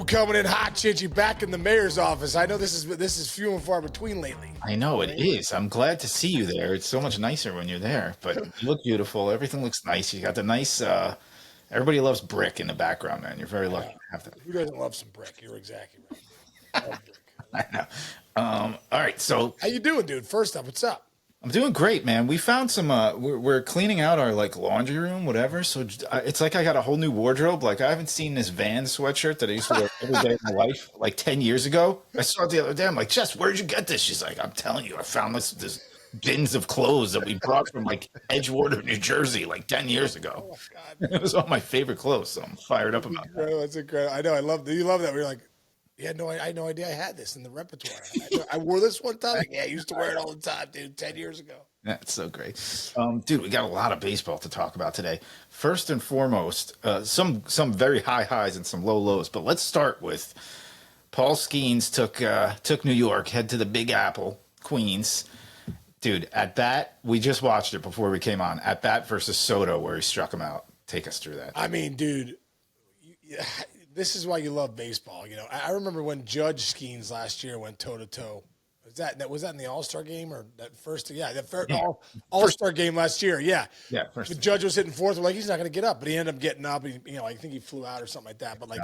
coming in hot, Chinchy, back in the mayor's office. I know this is few and far between lately. I know it is. I'm glad to see you there. It's so much nicer when you're there. But you look beautiful. Everything looks nice. You got the nice. Everybody loves brick in the background, man. You're very lucky to have that. Who doesn't love some brick? You're exactly right. I love brick. I know. All right, so how you doing, dude? First up, what's up? I'm doing great, man. We found some. We're cleaning out our like laundry room, whatever. So it's like I got a whole new wardrobe. Like I haven't seen this Vans sweatshirt that I used to wear every day of my life, like 10 years ago. I saw it the other day. I'm like, Jess, where'd you get this? She's like, I'm telling you, I found this bins of clothes that we brought from like Edgewater, New Jersey, like 10 years ago. Oh my God, it was all my favorite clothes. So I'm fired up about that. That's incredible. I know. I love. You love that. We're like. Yeah, no, I had no idea I had this in the repertoire. I wore this one time. Like, yeah, I used to wear it all the time, dude, 10 years ago. That's so great. Dude, we got a lot of baseball to talk about today. First and foremost, some very high highs and some low lows. But let's start with Paul Skenes took New York, head to the Big Apple, Queens. Dude, at bat, we just watched it before we came on. At bat versus Soto, where he struck him out. Take us through that. I mean, dude, this is why you love baseball. You know, I remember when Judge Skenes last year went toe to toe. Was that in the All-Star game or that first? Yeah, that first All-Star game last year. Yeah. Yeah. The Judge was hitting fourth. We're like, he's not going to get up, but he ended up getting up. And, I think he flew out or something like that. But like,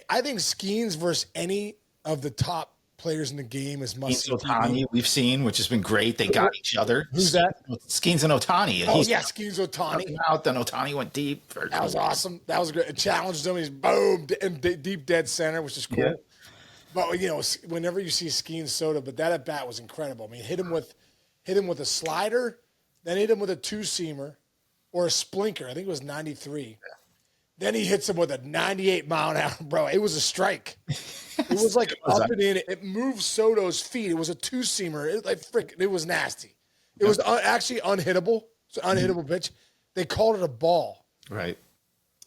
I think Skenes versus any of the top players in the game is must. Ohtani, we've seen, which has been great. They got each other. Who's that? Skenes and Ohtani. Oh, yeah, Skenes Ohtani. Out, then Ohtani went deep. That was awesome. That was great. It challenged him. He's boom, in deep dead center, which is cool. Yeah. But, whenever you see Skenes Soto, but that at bat was incredible. I mean, hit him with a slider, then hit him with a two-seamer or a splinker. I think it was 93. Yeah. Then he hits him with a 98-mile-an-hour, bro. It was a strike. It was like up and in. It moved Soto's feet. It was a two-seamer. It was nasty. It was actually unhittable. It's an unhittable pitch. They called it a ball. Right.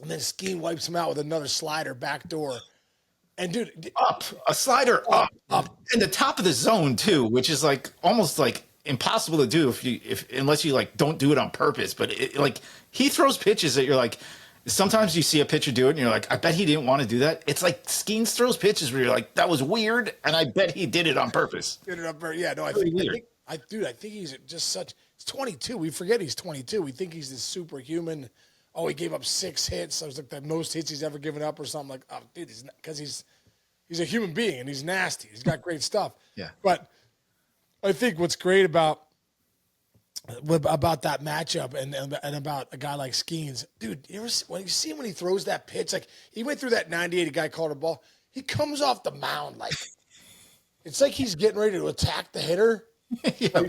And then Skeen wipes him out with another slider backdoor. And, dude. A slider up. In the top of the zone, too, which is like almost like impossible to do unless you like don't do it on purpose. But he throws pitches that you're like, sometimes you see a pitcher do it and you're like, I bet he didn't want to do that. It's like Skenes throws pitches where you're like, that was weird, and I bet he did it on purpose. Yeah, no, I think he's just such. He's 22. We forget he's 22. We think he's this superhuman. Oh, he gave up 6 hits. I was like the most hits he's ever given up or something. Like, oh, dude, because he's a human being and he's nasty. He's got great stuff. Yeah. But I think what's great about that matchup and about a guy like Skenes, dude, when you see him when he throws that pitch, like he went through that 98, a guy called a ball. He comes off the mound like it's like he's getting ready to attack the hitter. Yeah,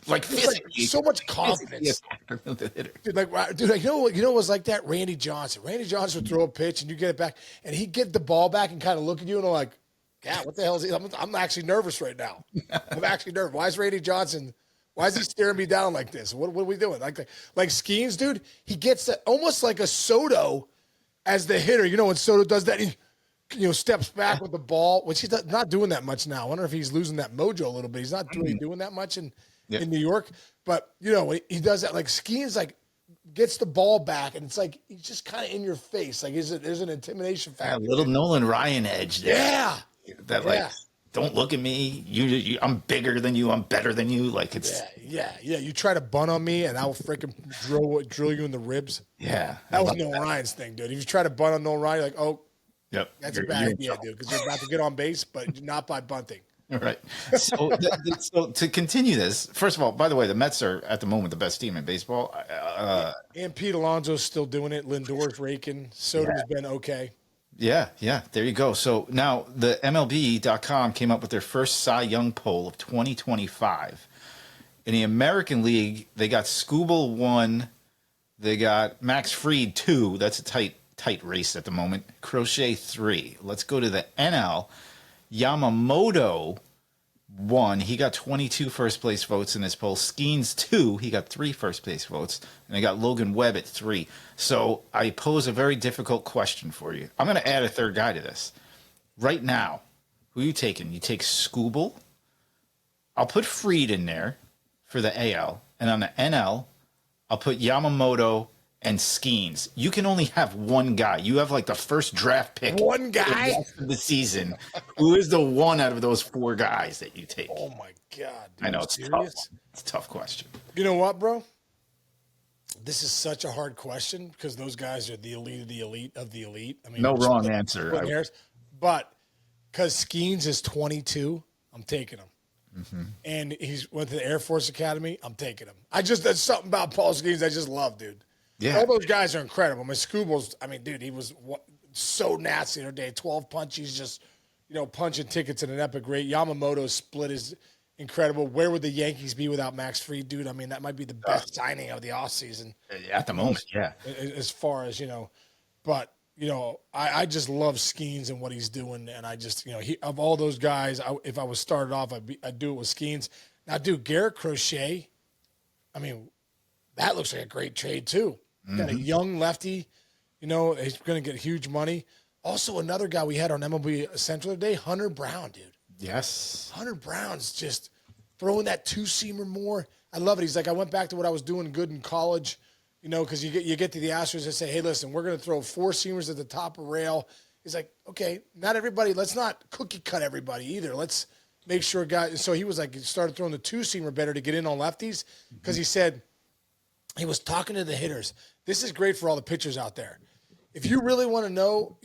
like so much confidence. Dude, you know what was like that? Randy Johnson. Randy Johnson would throw a pitch and you get it back, and he'd get the ball back and kind of look at you and I'm like, yeah, what the hell is he? I'm actually nervous right now. I'm actually nervous. Why is Randy Johnson? Why is he staring me down like this? What are we doing? Like Skenes, dude, he gets that almost like a Soto as the hitter. You know, when Soto does that, he steps back with the ball, which he's not doing that much now. I wonder if he's losing that mojo a little bit. He's not really doing that much in New York. But, he does that. Like Skenes, gets the ball back, and it's like he's just kind of in your face. Like there's an intimidation factor. Yeah, a little Nolan Ryan edge there. Yeah. Don't look at me. I'm bigger than you. I'm better than you. Like it's yeah. You try to bunt on me, and I'll freaking drill you in the ribs. Yeah, that was Nolan Ryan's thing, dude. If you try to bunt on Nolan Ryan, you're like, oh, yep, that's a bad idea, dude, because you're about to get on base, but not by bunting. All right. So, so to continue this, first of all, by the way, the Mets are at the moment the best team in baseball. And Pete Alonso's still doing it. Lindor's raking. Soto's been okay. Yeah, there you go. So now the MLB.com came up with their first Cy Young poll of 2025. In the American League, they got Skubal 1, they got Max Fried 2. That's a tight race at the moment. Crochet 3. Let's go to the NL. Yamamoto 1. He got 22 first place votes in this poll. Skenes 2. He got 3 first place votes. And they got Logan Webb at 3. So I pose a very difficult question for you. I'm going to add a third guy to this. Right now, who are you taking? You take Skubal. I'll put Fried in there for the AL. And on the NL, I'll put Yamamoto and Skenes. You can only have one guy. You have like the first draft pick. One guy? For the rest of the season. Who is the one out of those 4 guys that you take? Oh, my God. Dude, I know, it's serious? tough. It's a tough question. You know what, bro? This is such a hard question because those guys are the elite of the elite of the elite. I mean, No wrong answer. But because Skenes is 22, I'm taking him. Mm-hmm. And he's went to the Air Force Academy, I'm taking him. There's something about Paul Skenes I just love, dude. Yeah. All those guys are incredible. I mean, Skubal's, dude, he was so nasty the other day. 12 punches, just, punching tickets at an epic rate. Yamamoto's split is incredible. Where would the Yankees be without Max Fried, dude? I mean, that might be the best signing of the offseason. At the moment, yeah. As far as, but, I just love Skenes and what he's doing. And I just, of all those guys, if I was started off, I'd do it with Skenes. Now, dude, Garrett Crochet, that looks like a great trade too. Mm-hmm. Got a young lefty, he's going to get huge money. Also, another guy we had on MLB Central today, Hunter Brown, dude. Yes. Hunter Brown's just throwing that 2-seamer more. I love it. He's like, I went back to what I was doing good in college, because you get to the Astros and say, hey, listen, we're going to throw 4-seamers at the top of rail. He's like, okay, not everybody. Let's not cookie cut everybody either. Let's make sure guys. So he was like, he started throwing the 2-seamer better to get in on lefties because he said he was talking to the hitters. This is great for all the pitchers out there. If you really want to know,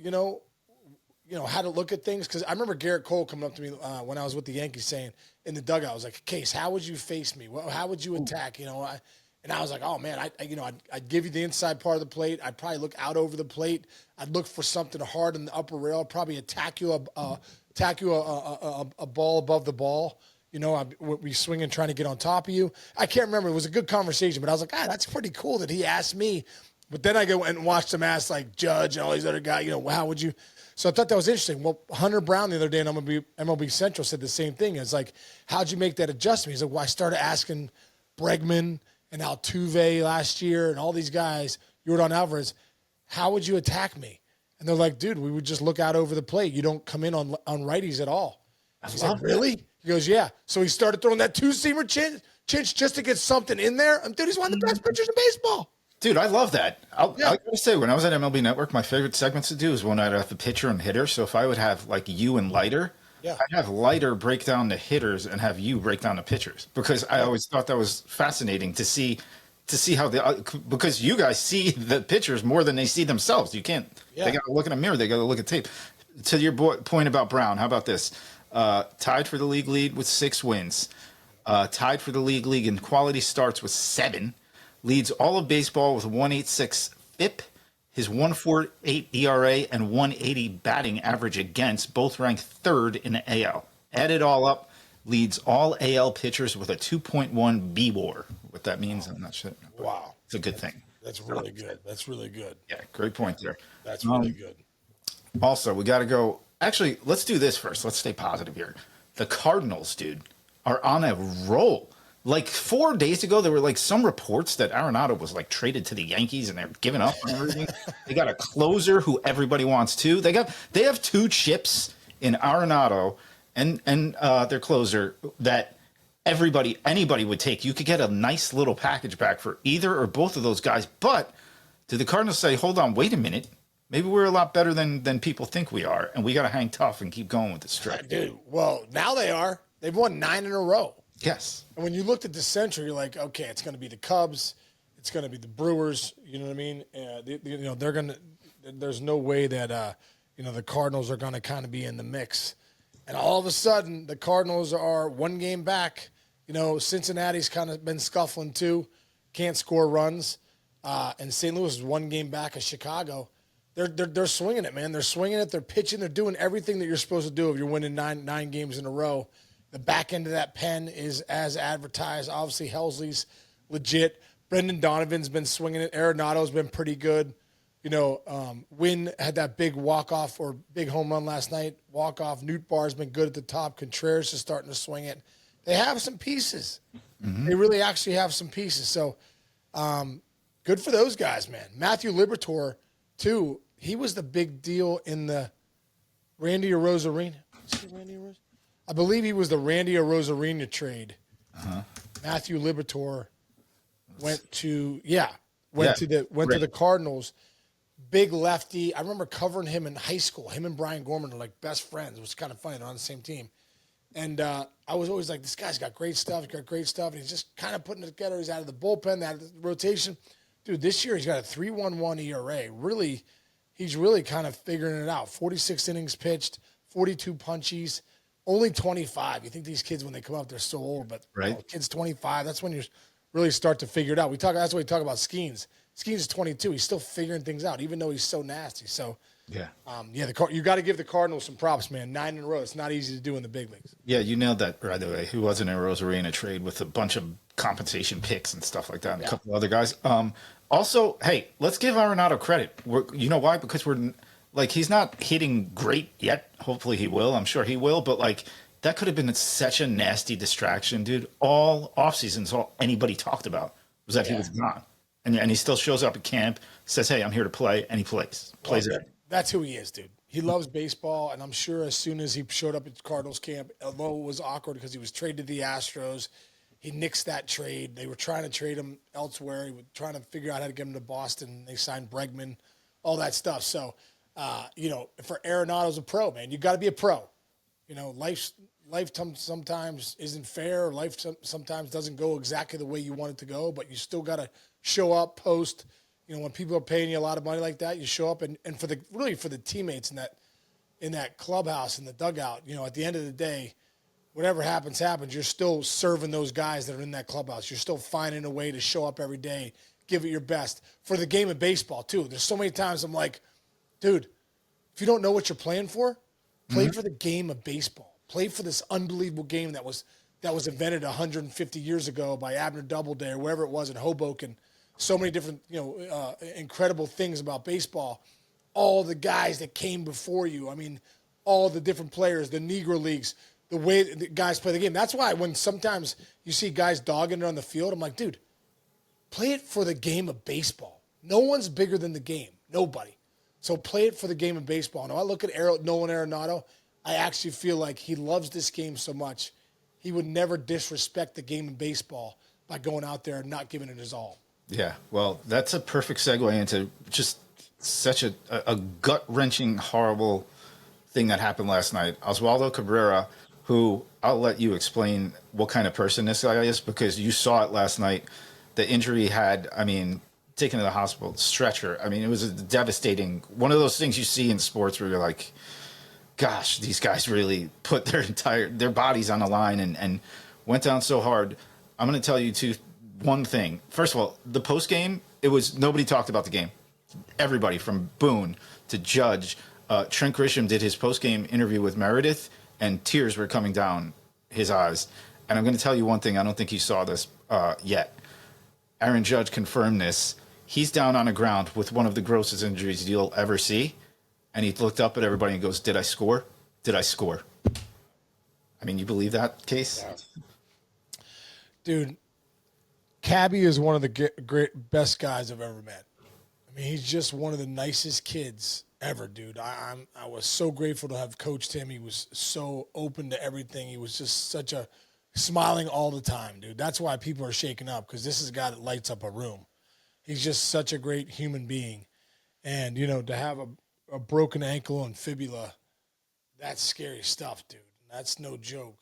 how to look at things, because I remember Garrett Cole coming up to me when I was with the Yankees saying in the dugout, I was like, Case, how would you face me? How would you attack? And I was like, oh man, I'd give you the inside part of the plate. I'd probably look out over the plate. I'd look for something hard in the upper rail. I'd probably attack you a ball above the ball. I'd be swinging, trying to get on top of you. I can't remember. It was a good conversation, but I was like, that's pretty cool that he asked me. But then I go and watched him ask like Judge and all these other guys, how would you? So I thought that was interesting. Well, Hunter Brown the other day on MLB Central said the same thing. It's like, how'd you make that adjustment? He's like, well, I started asking Bregman and Altuve last year and all these guys, Yordan Alvarez, how would you attack me? And they're like, dude, we would just look out over the plate. You don't come in on righties at all. He's like, really? He goes, yeah. So he started throwing that 2-seamer chinch just to get something in there. Dude, he's one of the best pitchers in baseball. Dude, I love that. I gotta say, when I was at MLB Network, my favorite segments to do is when I'd have the pitcher and hitter. So if I would have like you and Leiter, I'd have Leiter break down the hitters and have you break down the pitchers, because I always thought that was fascinating to see how because you guys see the pitchers more than they see themselves. You can't. Yeah. They got to look in a mirror. They got to look at tape. To your point about Brown, how about this? Tied for the league lead with 6 wins. Tied for the league in quality starts with 7. Leads all of baseball with 1.86 FIP. His 1.48 ERA and 180 batting average against, both ranked 3rd in the AL. Add it all up, leads all AL pitchers with a 2.1 BWAR. What that means, I'm not sure. Wow. It's a good thing. That's really good. That's really good. Yeah, great point there. That's really good. Also, we got to go. Actually, let's do this first. Let's stay positive here. The Cardinals, dude, are on a roll. Like 4 days ago, there were like some reports that Arenado was like traded to the Yankees and they're giving up on everything. They got a closer who everybody wants too. They have 2 chips in Arenado and their closer that anybody would take. You could get a nice little package back for either or both of those guys. But did the Cardinals say, hold on, wait a minute? Maybe we're a lot better than people think we are, and we got to hang tough and keep going with this stretch. Dude, well, now they are. They've won 9 in a row. Yes. And when you looked at the Central, you're like, okay, it's going to be the Cubs, it's going to be the Brewers. You know what I mean? They're going to. There's no way that the Cardinals are going to kind of be in the mix. And all of a sudden, the Cardinals are 1 game back. Cincinnati's kind of been scuffling too, can't score runs, and St. Louis is 1 game back of Chicago. They're swinging it, man. They're swinging it. They're pitching. They're doing everything that you're supposed to do if you're winning nine games in a row. The back end of that pen is as advertised. Obviously, Helsley's legit. Brendan Donovan's been swinging it. Arenado's been pretty good. Wynn had that big walk-off or big home run last night. Walk-off. Newt Barr's been good at the top. Contreras is starting to swing it. They have some pieces. Mm-hmm. They really actually have some pieces. So good for those guys, man. Matthew Liberatore, too. He was the big deal in the Randy Arozarena. Is he Randy Arozarena? I believe he was the Randy Arozarena trade. Uh-huh. Matthew Liberatore went to, went to the Cardinals. Big lefty. I remember covering him in high school. Him and Brian Gorman are like best friends, which is kind of funny. They're on the same team. And I was always like, this guy's got great stuff. He's got great stuff. And he's just kind of putting it together. He's out of the bullpen, out of the rotation. Dude, this year he's got a 3.11 ERA. Really, he's really kind of figuring it out. 46 innings pitched, 42 punchies, only 25. You think these kids, when they come up, they're so old. But right. Kids 25, that's when you really start to figure it out. That's what we talk about Skenes. Skenes is 22. He's still figuring things out, even though he's so nasty. So, you got to give the Cardinals some props, man. 9 in a row. It's not easy to do in the big leagues. Yeah, you nailed that right away. Who wasn't in a Rosarena trade with a bunch of compensation picks and stuff like that, and a couple of other guys. Also, hey, let's give Arenado credit. You know why? Because he's not hitting great yet. Hopefully he will. I'm sure he will. But that could have been such a nasty distraction, dude. All offseasons, all anybody talked about was that he was gone. And he still shows up at camp, says, hey, I'm here to play, and he plays it. That's who he is, dude. He loves baseball, and I'm sure as soon as he showed up at Cardinals camp, although it was awkward because he was traded to the Astros, he nixed that trade. They were trying to trade him elsewhere. He was trying to figure out how to get him to Boston. They signed Bregman, all that stuff. So, for Arenado's a pro, man. You got to be a pro. Life sometimes isn't fair. Life sometimes doesn't go exactly the way you want it to go, but you still got to show up, post. When people are paying you a lot of money like that, you show up, and for the teammates in that clubhouse, in the dugout, at the end of the day, whatever happens. You're still serving those guys that are in that clubhouse. You're still finding a way to show up every day, give it your best for the game of baseball too. There's so many times I'm like, dude, if you don't know what you're playing for, play for the game of baseball. Play for this unbelievable game that was invented 150 years ago by Abner Doubleday or wherever it was in Hoboken. So many different, incredible things about baseball. All the guys that came before you. I mean, all the different players, the Negro Leagues, the way the guys play the game. That's why when sometimes you see guys dogging it on the field, I'm like, dude, play it for the game of baseball. No one's bigger than the game. Nobody. So play it for the game of baseball. Now I look at Nolan Arenado, I actually feel like he loves this game so much, he would never disrespect the game of baseball by going out there and not giving it his all. Yeah, well, that's a perfect segue into just such a gut-wrenching, horrible thing that happened last night. Oswaldo Cabrera, who I'll let you explain what kind of person this guy is, because you saw it last night. The injury taken to the hospital, stretcher. It was a devastating, one of those things you see in sports where you're like, gosh, these guys really put their bodies on the line and went down so hard. I'm going to tell you one thing. First of all, the post game, nobody talked about the game. Everybody from Boone to Judge, Trent Grisham did his post game interview with Meredith, and tears were coming down his eyes. And I'm going to tell you one thing. I don't think you saw this yet. Aaron Judge confirmed this. He's down on the ground with one of the grossest injuries you'll ever see. And he looked up at everybody and goes, did I score? Did I score? You believe that, Case? Dude, Cabby is one of the best guys I've ever met. He's just one of the nicest kids ever, dude. I was so grateful to have coached him. He was so open to everything. He was just smiling all the time, dude. That's why people are shaking up, because this is a guy that lights up a room. He's just such a great human being. And, to have a broken ankle and fibula, that's scary stuff, dude. That's no joke.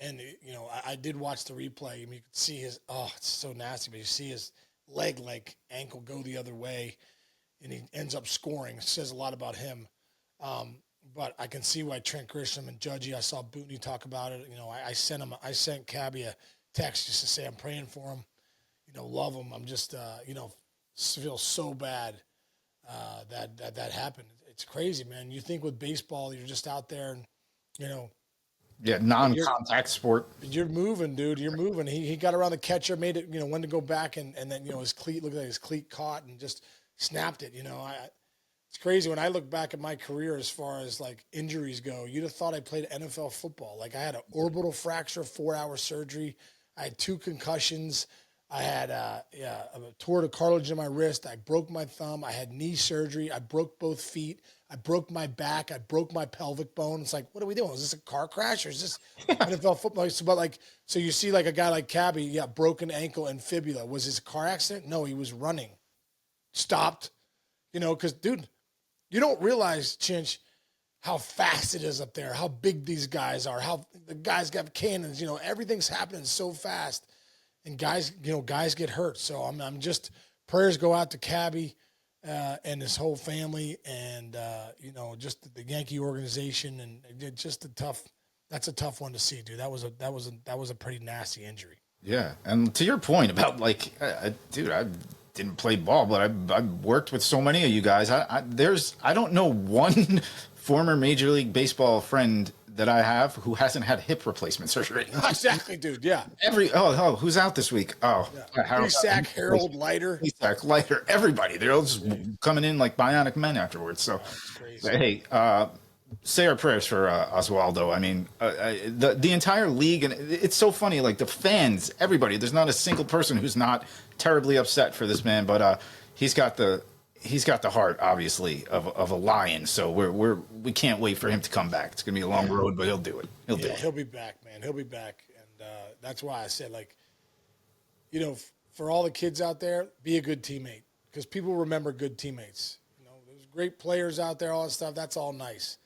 I did watch the replay. You could see it's so nasty, but you see his leg, ankle go the other way, and he ends up scoring. It says a lot about him. But I can see why Trent Grisham and Judgy, I saw Bootney talk about it. I sent Cabby a text just to say I'm praying for him. Love him. I'm just, feel so bad that happened. It's crazy, man. You think with baseball, you're just out there and, non-contact sport. You're moving, dude. You're moving. He got around the catcher, made it, when to go back, and then, his cleat, looked like his cleat caught and just snapped it. It's crazy. When I look back at my career as far as injuries go, you'd have thought I played NFL football. I had an orbital fracture, 4-hour surgery. I had 2 concussions. I had a tore the cartilage in my wrist. I broke my thumb. I had knee surgery. I broke both feet. I broke my back. I broke my pelvic bone. It's what are we doing? Is this a car crash or is this NFL football? So you see a guy like Cabby, broken ankle and fibula. Was this a car accident? No, he was running. stopped, because, dude, you don't realize, Chinch, how fast it is up there, how big these guys are, how the guys got cannons, everything's happening so fast, and guys get hurt. So I'm just, prayers go out to Cabby and his whole family, and just the Yankee organization, and just that's a tough one to see, dude. That was a pretty nasty injury. Yeah, and to your point about dude, I didn't play ball, but I worked with so many of you guys. I don't know one former Major League Baseball friend that I have who hasn't had hip replacement surgery. Exactly, dude. Yeah. Who's out this week? Harold Leiter. Leiter. Everybody. They're all just coming in like bionic men afterwards. So, hey, say our prayers for Oswaldo. I mean, the entire league, and it's so funny. Like the fans, everybody. There's not a single person who's not terribly upset for this man. But he's got the heart, obviously, of a lion. So we can't wait for him to come back. It's gonna be a long road, but he'll do it. He'll be back, man. He'll be back, and that's why I said, for all the kids out there, be a good teammate, because people remember good teammates. There's great players out there, all that stuff. That's all nice.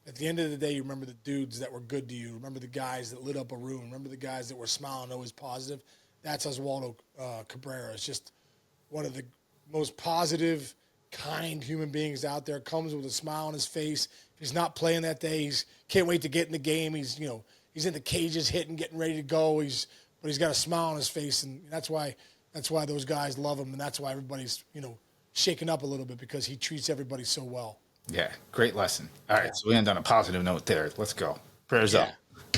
At the end of the day, you remember the dudes that were good to you. Remember the guys that lit up a room. Remember the guys that were smiling, always positive. That's Oswaldo Cabrera. It's just one of the most positive, kind human beings out there. Comes with a smile on his face. If he's not playing that day, he's can't wait to get in the game. He's in the cages, hitting, getting ready to go. But he's got a smile on his face, and that's why those guys love him, and that's why everybody's shaken up a little bit, because he treats everybody so well. Yeah, great lesson. All right, so we end on a positive note there. Let's go. Prayers up.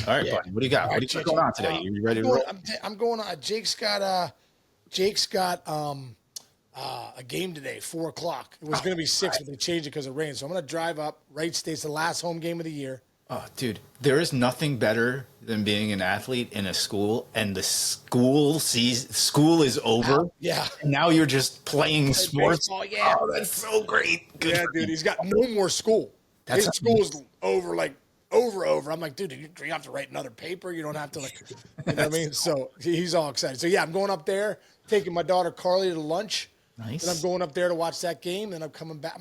All right, buddy. What do you got? What do you got going on today? You ready to roll? I'm going on. Jake's got a game today, 4:00. It was going to be 6, but they changed it because of rain. So I'm going to drive up. Wright State's the last home game of the year. Oh, dude, there is nothing better than being an athlete in a school, and the school is over. Yeah. And now you're just playing sports. Baseball, yeah. Oh, that's so great. Good dude. He's got no more school. His school's over, over. I'm like, dude, you have to write another paper. You don't have to, you know what I mean? So he's all excited. So, yeah, I'm going up there, taking my daughter Carly to lunch. Nice. Then I'm going up there to watch that game. Then I'm coming back.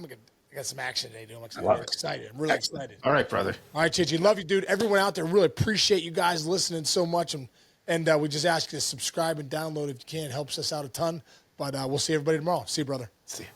I got some action today, dude. I'm excited. I'm really excited. All right, brother. All right, Chichi. Love you, dude. Everyone out there, really appreciate you guys listening so much. And we just ask you to subscribe and download if you can. It helps us out a ton. But we'll see everybody tomorrow. See you, brother. See you.